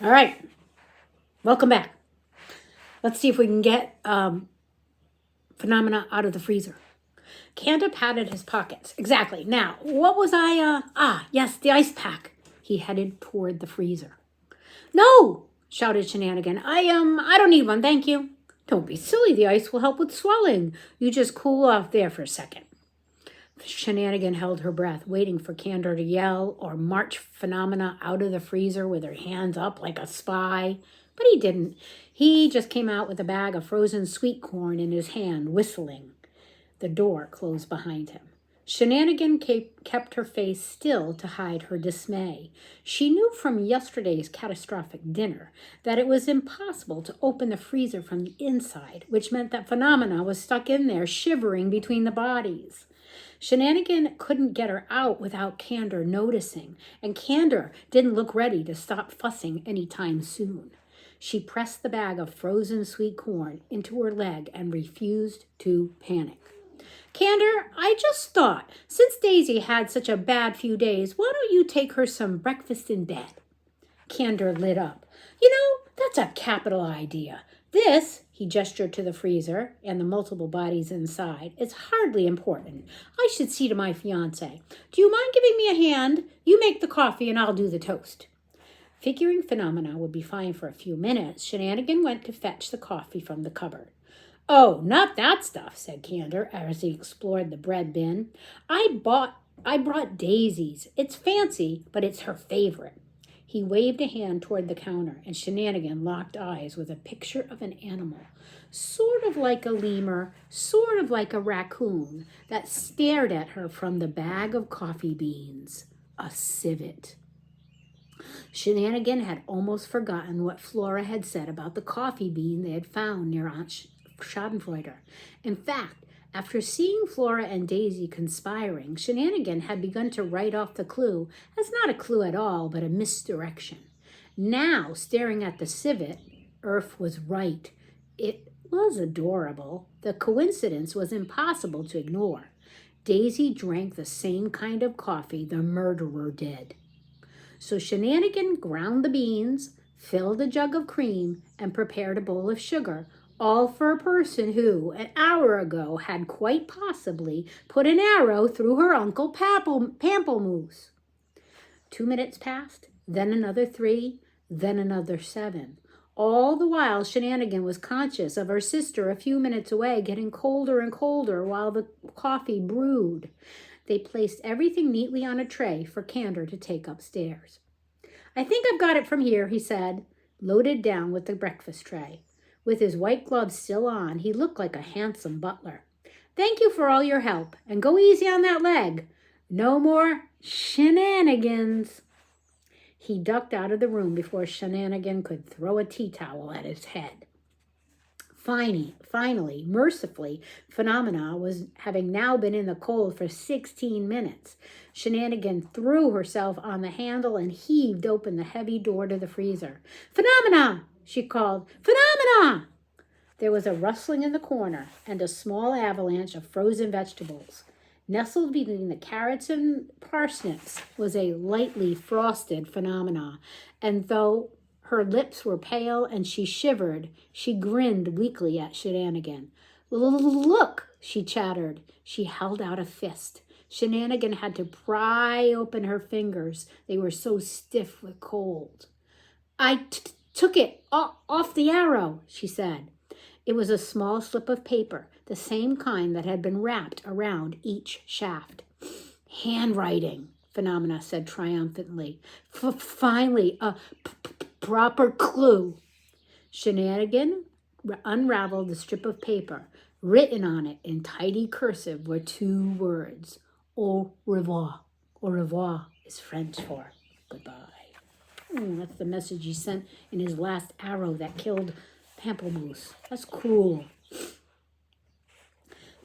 All right, welcome back. Let's see if we can get Phenomena out of the freezer. Kanda patted his pockets. Exactly. Now, what was I? Yes, the ice pack. He headed toward the freezer. No, shouted Shenanigan. I don't need one, thank you. Don't be silly. The ice will help with swelling. You just cool off there for a second. Shenanigan held her breath, waiting for Candor to yell or march Phenomena out of the freezer with her hands up like a spy. But he didn't. He just came out with a bag of frozen sweet corn in his hand, whistling. The door closed behind him. Shenanigan kept her face still to hide her dismay. She knew from yesterday's catastrophic dinner that it was impossible to open the freezer from the inside, which meant that Phenomena was stuck in there, shivering between the bodies. Shenanigan couldn't get her out without Candor noticing, and Candor didn't look ready to stop fussing anytime soon. She pressed the bag of frozen sweet corn into her leg and refused to panic. Candor, I just thought, since Daisy had such a bad few days, why don't you take her some breakfast in bed? Candor lit up. You know, that's a capital idea. This, he gestured to the freezer and the multiple bodies inside, is hardly important. I should see to my fiancé. Do you mind giving me a hand? You make the coffee and I'll do the toast. Figuring Phenomena would be fine for a few minutes, Shenanigan went to fetch the coffee from the cupboard. Oh, not that stuff, said Candor as he explored the bread bin. I brought Daisy's. It's fancy, but it's her favorite. He waved a hand toward the counter, and Shenanigan locked eyes with a picture of an animal, sort of like a lemur, sort of like a raccoon, that stared at her from the bag of coffee beans. A civet. Shenanigan had almost forgotten what Flora had said about the coffee bean they had found near Aunt Schadenfreude. In fact, after seeing Flora and Daisy conspiring, Shenanigan had begun to write off the clue as not a clue at all, but a misdirection. Now, staring at the civet, Earth was right. It was adorable. The coincidence was impossible to ignore. Daisy drank the same kind of coffee the murderer did. So Shenanigan ground the beans, filled a jug of cream, and prepared a bowl of sugar, all for a person who, an hour ago, had quite possibly put an arrow through her Uncle Pamplemousse. 2 minutes passed, then another 3, then another 7. All the while, Shenanigan was conscious of her sister a few minutes away, getting colder and colder while the coffee brewed. They placed everything neatly on a tray for Candor to take upstairs. I think I've got it from here, he said, loaded down with the breakfast tray. With his white gloves still on, he looked like a handsome butler. Thank you for all your help, and go easy on that leg. No more shenanigans. He ducked out of the room before Shenanigan could throw a tea towel at his head. Finally, mercifully, Phenomena was having now been in the cold for 16 minutes. Shenanigan threw herself on the handle and heaved open the heavy door to the freezer. Phenomena! She called, Phenomena! There was a rustling in the corner and a small avalanche of frozen vegetables. Nestled between the carrots and parsnips was a lightly frosted Phenomena, and though her lips were pale and she shivered, she grinned weakly at Shenanigan. Look, she chattered. She held out a fist. Shenanigan had to pry open her fingers. They were so stiff with cold. I took it off the arrow, she said. It was a small slip of paper, the same kind that had been wrapped around each shaft. Handwriting, Phenomena said triumphantly. Finally, a proper clue. Shenanigan unraveled the strip of paper. Written on it in tidy cursive were 2 words. Au revoir. Au revoir is French for goodbye. That's the message he sent in his last arrow that killed Pamplemousse. That's cruel.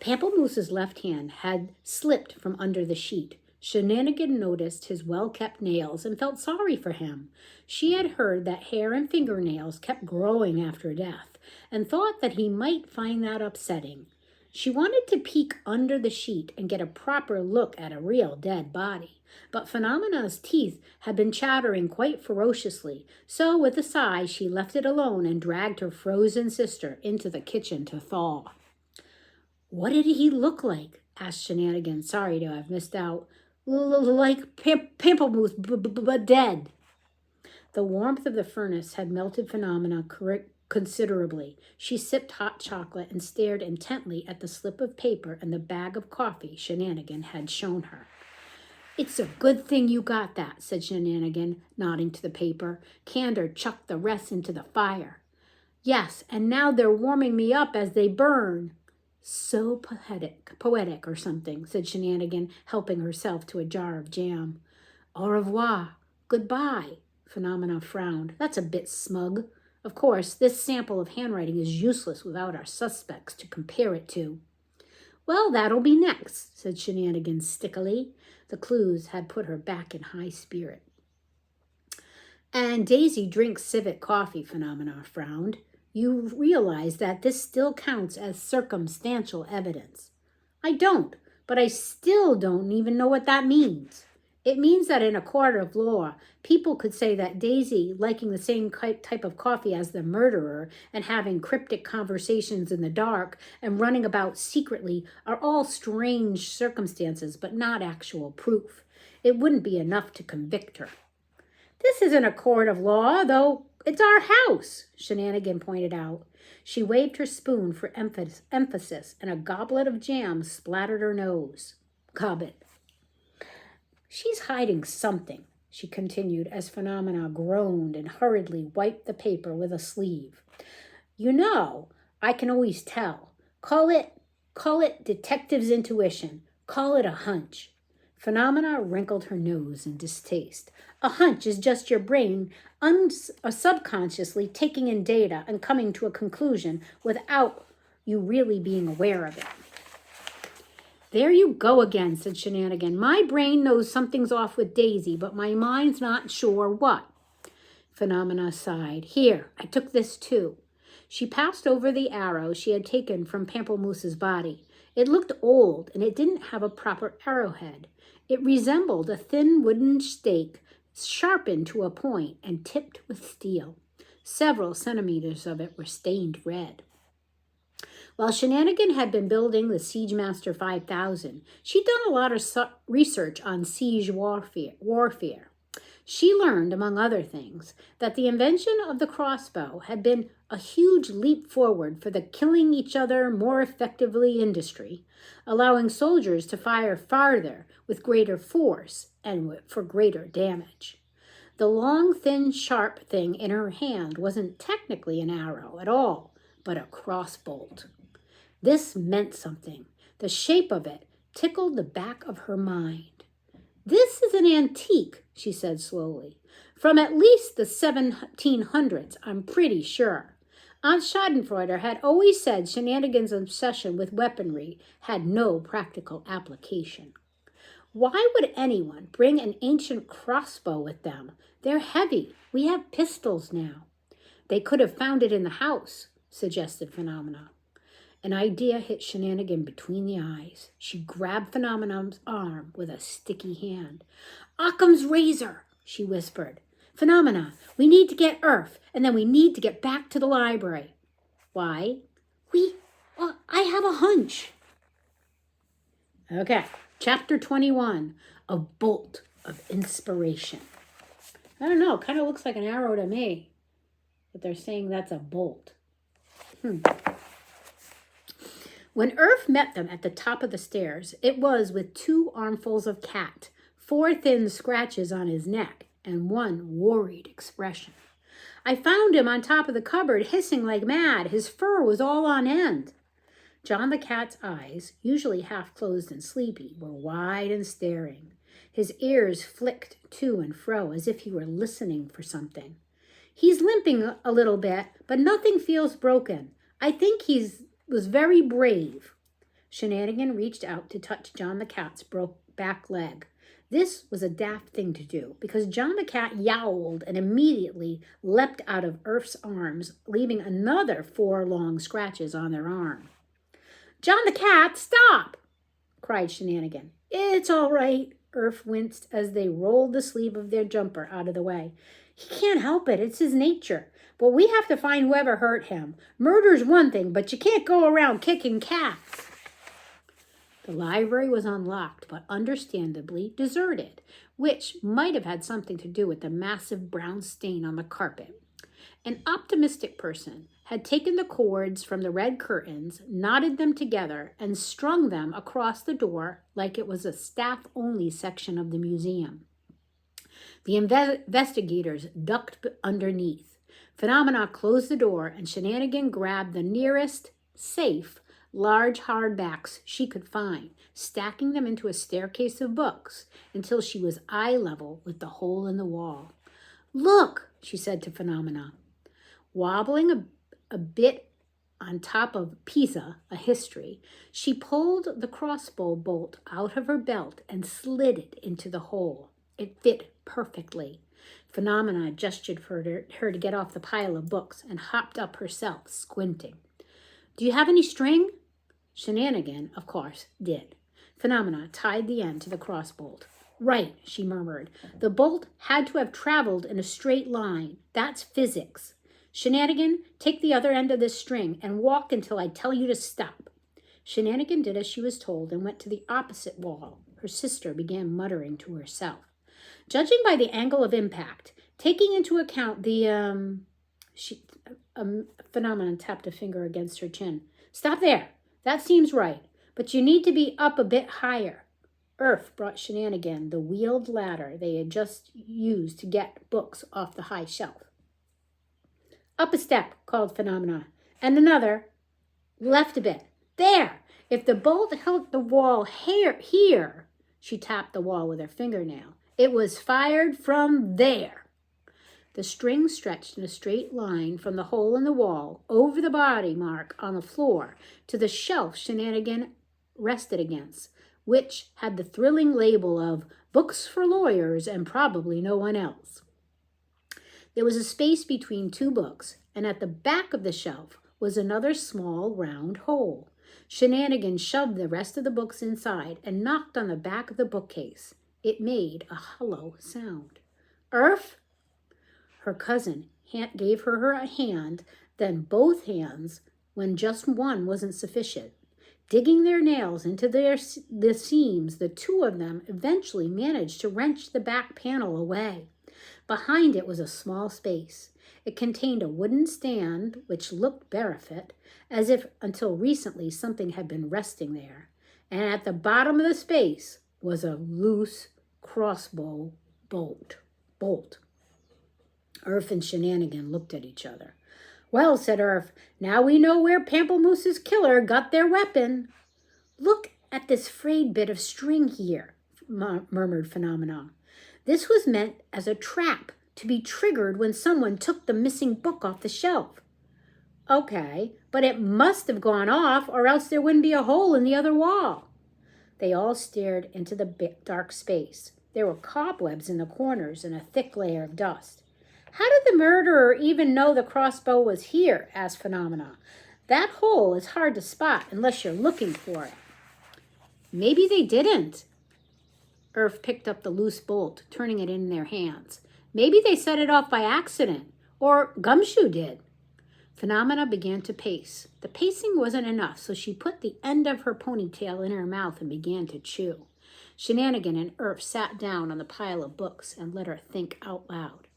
Pamplemousse's left hand had slipped from under the sheet. Shenanigan noticed his well-kept nails and felt sorry for him. She had heard that hair and fingernails kept growing after death and thought that he might find that upsetting. She wanted to peek under the sheet and get a proper look at a real dead body, but Phenomena's teeth had been chattering quite ferociously, so with a sigh she left it alone and dragged her frozen sister into the kitchen to thaw. "What did he look like?" asked Shenanigan, sorry to have missed out. "Like Pamplemousse, but dead." The warmth of the furnace had melted Phenomena considerably. She sipped hot chocolate and stared intently at the slip of paper and the bag of coffee Shenanigan had shown her. "It's a good thing you got that," said Shenanigan, nodding to the paper. "Candor chucked the rest into the fire." "Yes, and now they're warming me up as they burn." "So poetic or something," said Shenanigan, helping herself to a jar of jam. "Au revoir. Goodbye." Phenomena frowned. "That's a bit smug. Of course, this sample of handwriting is useless without our suspects to compare it to." "Well, that'll be next," said Shenanigan stickily. The clues had put her back in high spirit. "And Daisy drinks civet coffee," Phenomena frowned. "You realize that this still counts as circumstantial evidence." "I don't, but I still don't even know what that means." "It means that in a court of law, people could say that Daisy, liking the same type of coffee as the murderer and having cryptic conversations in the dark and running about secretly, are all strange circumstances but not actual proof. It wouldn't be enough to convict her." "This isn't a court of law, though it's our house," Shenanigan pointed out. She waved her spoon for emphasis, and a goblet of jam splattered her nose. "Gobbet." "She's hiding something," she continued as Phenomena groaned and hurriedly wiped the paper with a sleeve. "You know, I can always tell. Call it detective's intuition. Call it a hunch." Phenomena wrinkled her nose in distaste. "A hunch is just your brain subconsciously taking in data and coming to a conclusion without you really being aware of it." "There you go again," said Shenanigan. "My brain knows something's off with Daisy, but my mind's not sure what." Phenomena sighed. "Here, I took this too." She passed over the arrow she had taken from Pamplemousse's body. It looked old, and it didn't have a proper arrowhead. It resembled a thin wooden stake, sharpened to a point and tipped with steel. Several centimeters of it were stained red. While Shenanigan had been building the Siegemaster 5000, she'd done a lot of research on siege warfare. She learned, among other things, that the invention of the crossbow had been a huge leap forward for the killing each other more effectively industry, allowing soldiers to fire farther with greater force and for greater damage. The long, thin, sharp thing in her hand wasn't technically an arrow at all, but a crossbolt. This meant something. The shape of it tickled the back of her mind. "This is an antique," she said slowly. "From at least the 1700s, I'm pretty sure." Aunt Schadenfreude had always said Shenanigan's obsession with weaponry had no practical application. "Why would anyone bring an ancient crossbow with them? They're heavy. We have pistols now." "They could have found it in the house," suggested Phenomena. An idea hit Shenanigan between the eyes. She grabbed Phenomena's arm with a sticky hand. "Occam's razor," she whispered. "Phenomena, we need to get Earth, and then we need to get back to the library." "Why?" I have a hunch." Okay, chapter 21, A Bolt of Inspiration. I don't know, kind of looks like an arrow to me, but they're saying that's a bolt. When Earth met them at the top of the stairs, it was with 2 armfuls of cat, 4 thin scratches on his neck, and 1 worried expression. "I found him on top of the cupboard, hissing like mad. His fur was all on end." John the cat's eyes, usually half closed and sleepy, were wide and staring. His ears flicked to and fro as if he were listening for something. "He's limping a little bit, but nothing feels broken. I think was very brave." Shenanigan reached out to touch John the cat's back leg. This was a daft thing to do, because John the cat yowled and immediately leapt out of Earth's arms, leaving another 4 long scratches on their arm. John the cat, stop! Cried Shenanigan. It's all right. Irf winced as they rolled the sleeve of their jumper out of the way. He can't help it. It's his nature. But we have to find whoever hurt him. Murder's one thing, but you can't go around kicking cats. The library was unlocked, but understandably deserted, which might have had something to do with the massive brown stain on the carpet. An optimistic person had taken the cords from the red curtains, knotted them together, and strung them across the door like it was a staff-only section of the museum. The investigators ducked underneath. Phenomena closed the door, and Shenanigan grabbed the nearest, safe, large hardbacks she could find, stacking them into a staircase of books until she was eye level with the hole in the wall. Look, she said to Phenomena. Wobbling a bit on top of Pisa, a history, she pulled the crossbow bolt out of her belt and slid it into the hole. It fit perfectly. Phenomena gestured for her to get off the pile of books and hopped up herself, squinting. Do you have any string? Shenanigan, of course, did. Phenomena tied the end to the crossbolt. Right, she murmured. The bolt had to have traveled in a straight line. That's physics. Shenanigan, take the other end of this string and walk until I tell you to stop. Shenanigan did as she was told and went to the opposite wall. Her sister began muttering to herself. Judging by the angle of impact, taking into account the, Phenomenon tapped a finger against her chin. Stop there. That seems right, but you need to be up a bit higher. Irf brought Shenanigan the wheeled ladder they had just used to get books off the high shelf. Up a step, called Phenomena, and another. Left a bit. There! If the bolt held the wall here, she tapped the wall with her fingernail. It was fired from there. The string stretched in a straight line from the hole in the wall, over the body mark on the floor, to the shelf Shenanigan rested against, which had the thrilling label of Books for Lawyers and Probably No One Else. There was a space between two books, and at the back of the shelf was another small round hole. Shenanigan shoved the rest of the books inside and knocked on the back of the bookcase. It made a hollow sound. Irf? Her cousin gave her a hand, then both hands, when just one wasn't sufficient. Digging their nails into the seams, the two of them eventually managed to wrench the back panel away. Behind it was a small space. It contained a wooden stand, which looked barefoot, as if until recently something had been resting there. And at the bottom of the space was a loose crossbow bolt. Irf and Shenanigan looked at each other. Well, said Irf, now we know where Pamplemouse's killer got their weapon. Look at this frayed bit of string here, murmured Phenomena. This was meant as a trap to be triggered when someone took the missing book off the shelf. Okay, but it must have gone off or else there wouldn't be a hole in the other wall. They all stared into the dark space. There were cobwebs in the corners and a thick layer of dust. How did the murderer even know the crossbow was here? Asked Phenomena. That hole is hard to spot unless you're looking for it. Maybe they didn't. Irf picked up the loose bolt, turning it in their hands. Maybe they set it off by accident, or Gumshoe did. Phenomena began to pace. The pacing wasn't enough, so she put the end of her ponytail in her mouth and began to chew. Shenanigan and Irf sat down on the pile of books and let her think out loud.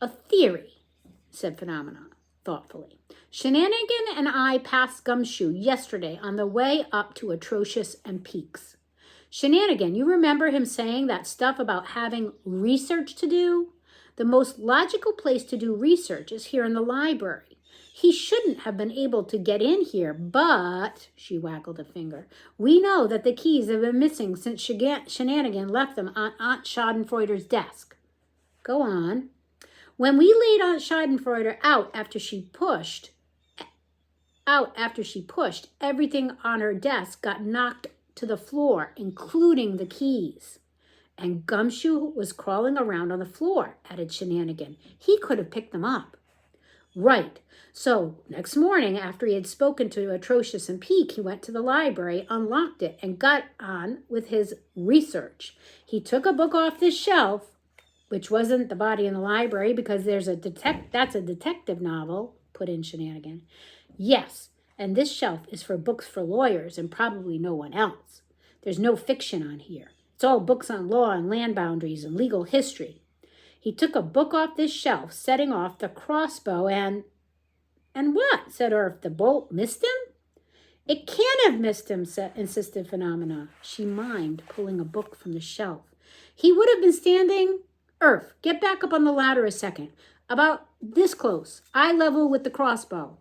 A theory, said Phenomena thoughtfully. Shenanigan and I passed Gumshoe yesterday on the way up to Atrocious and Peaks. Shenanigan, you remember him saying that stuff about having research to do? The most logical place to do research is here in the library. He shouldn't have been able to get in here, but, she waggled a finger, we know that the keys have been missing since Shenanigan left them on Aunt Schadenfreuder's desk. Go on. When we laid Aunt Schadenfreuder out after she pushed, everything on her desk got knocked to the floor, including the keys. And Gumshoe was crawling around on the floor, added Shenanigan. He could have picked them up. Right. So next morning, after he had spoken to Atrocious and Peak, he went to the library, unlocked it, and got on with his research. He took a book off the shelf, which wasn't The Body in the Library, because that's a detective novel, put in Shenanigan. Yes, and this shelf is for books for lawyers and probably no one else. There's no fiction on here. It's all books on law and land boundaries and legal history. He took a book off this shelf, setting off the crossbow, and what? Said Earth. The bolt missed him? It can't have missed him, insisted Phenomena. She mimed pulling a book from the shelf. He would have been standing... Earth, get back up on the ladder a second. About this close, eye level with the crossbow,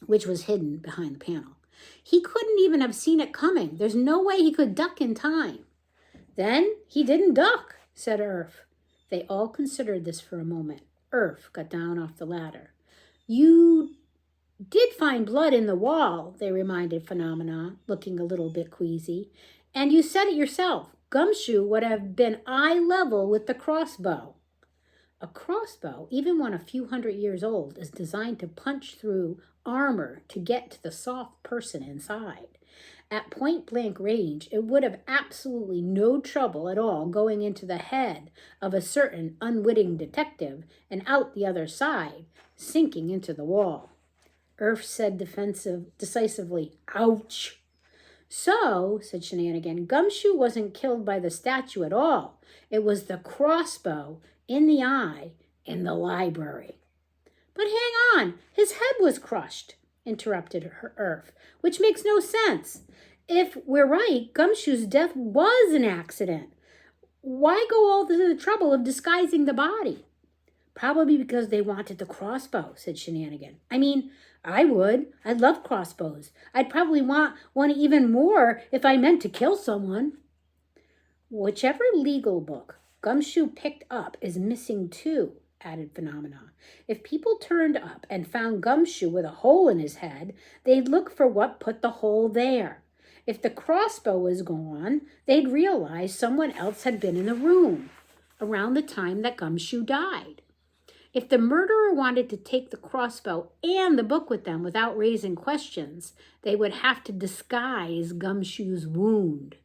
which was hidden behind the panel. He couldn't even have seen it coming. There's no way he could duck in time. Then he didn't duck, said Earth. They all considered this for a moment. Earth got down off the ladder. You did find blood in the wall, they reminded Phenomena, looking a little bit queasy. And you said it yourself. Gumshoe would have been eye level with the crossbow. A crossbow, even one a few hundred years old, is designed to punch through armor to get to the soft person inside. At point-blank range, it would have absolutely no trouble at all going into the head of a certain unwitting detective and out the other side, sinking into the wall. Earth said decisively, ouch. So, said Shenanigan, Gumshoe wasn't killed by the statue at all. It was the crossbow in the eye in the library. But hang on, his head was crushed, interrupted her Earth, which makes no sense. If we're right, Gumshoe's death was an accident. Why go all to the trouble of disguising the body? Probably because they wanted the crossbow, said Shenanigan. I mean, I would. I love crossbows. I'd probably want one even more if I meant to kill someone. Whichever legal book Gumshoe picked up is missing too, added Phenomena. If people turned up and found Gumshoe with a hole in his head, they'd look for what put the hole there. If the crossbow was gone, they'd realize someone else had been in the room around the time that Gumshoe died. If the murderer wanted to take the crossbow and the book with them without raising questions, they would have to disguise Gumshoe's wound.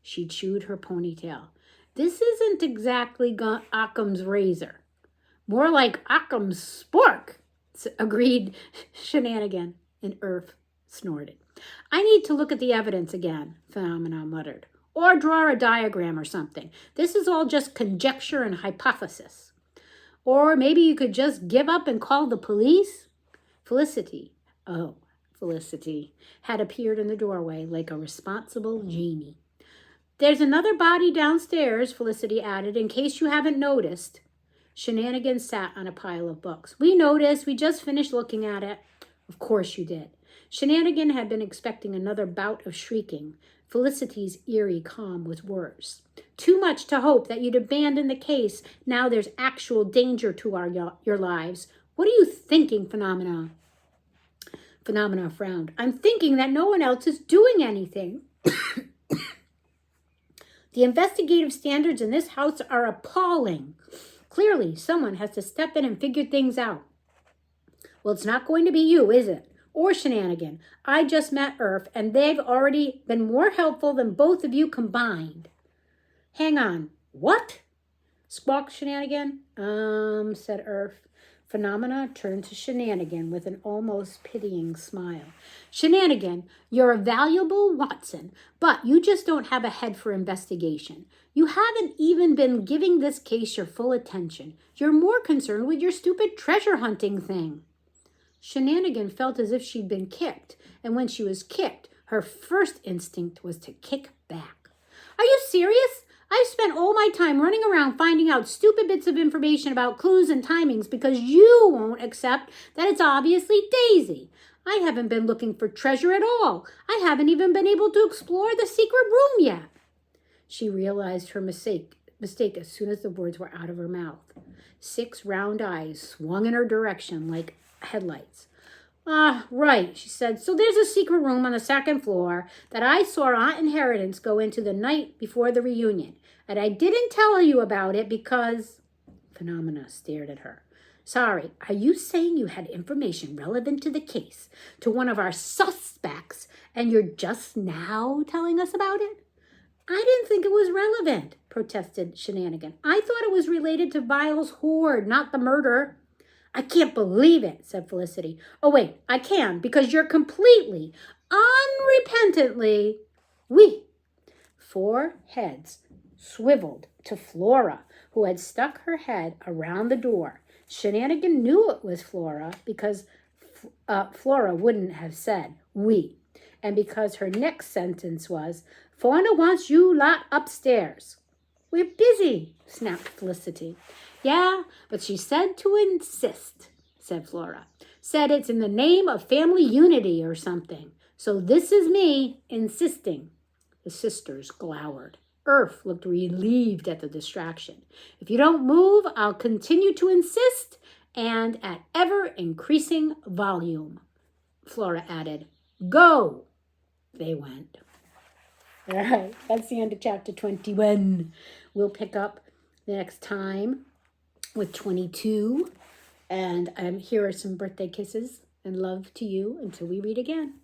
She chewed her ponytail. This isn't exactly Occam's razor. More like Occam's spork, agreed Shenanigan, and Earth snorted. I need to look at the evidence again, Phenomena muttered. Or draw a diagram or something. This is all just conjecture and hypothesis. Or maybe you could just give up and call the police? Felicity had appeared in the doorway like a responsible genie. There's another body downstairs, Felicity added, in case you haven't noticed. Shenanigan sat on a pile of books. We noticed. We just finished looking at it. Of course you did. Shenanigan had been expecting another bout of shrieking. Felicity's eerie calm was worse. Too much to hope that you'd abandon the case. Now there's actual danger to your lives. What are you thinking, Phenomena? Phenomena frowned. I'm thinking that no one else is doing anything. The investigative standards in this house are appalling. Clearly, someone has to step in and figure things out. Well, it's not going to be you, is it? Or Shenanigan. I just met Earth, and they've already been more helpful than both of you combined. Hang on. What? Squawked Shenanigan. Said Earth. Phenomena turned to Shenanigan with an almost pitying smile. Shenanigan, you're a valuable Watson, but you just don't have a head for investigation. You haven't even been giving this case your full attention. You're more concerned with your stupid treasure hunting thing. Shenanigan felt as if she'd been kicked, and when she was kicked, her first instinct was to kick back. Are you serious? I've spent all my time running around finding out stupid bits of information about clues and timings because you won't accept that it's obviously Daisy. I haven't been looking for treasure at all. I haven't even been able to explore the secret room yet. She realized her mistake as soon as the words were out of her mouth. 6 round eyes swung in her direction like headlights. Ah, right, she said. So there's a secret room on the 2nd floor that I saw Aunt Inheritance go into the night before the reunion. And I didn't tell you about it because... Phenomena stared at her. Sorry, are you saying you had information relevant to the case, to one of our suspects, and you're just now telling us about it? I didn't think it was relevant, protested Shenanigan. I thought it was related to Vile's hoard, not the murder. I can't believe it, said Felicity. Oh, wait, I can, because you're completely, unrepentantly, we. 4 heads swiveled to Flora, who had stuck her head around the door. Shenanigan knew it was Flora because Flora wouldn't have said we, and because her next sentence was, Fauna wants you lot upstairs. We're busy, snapped Felicity. Yeah, but she said to insist, said Flora. Said it's in the name of family unity or something. So this is me insisting. The sisters glowered. Earth looked relieved at the distraction. If you don't move, I'll continue to insist, and at ever-increasing volume. Flora added, Go! They went. All right, that's the end of chapter 21. We'll pick up next time with 22. And here are some birthday kisses and love to you until we read again.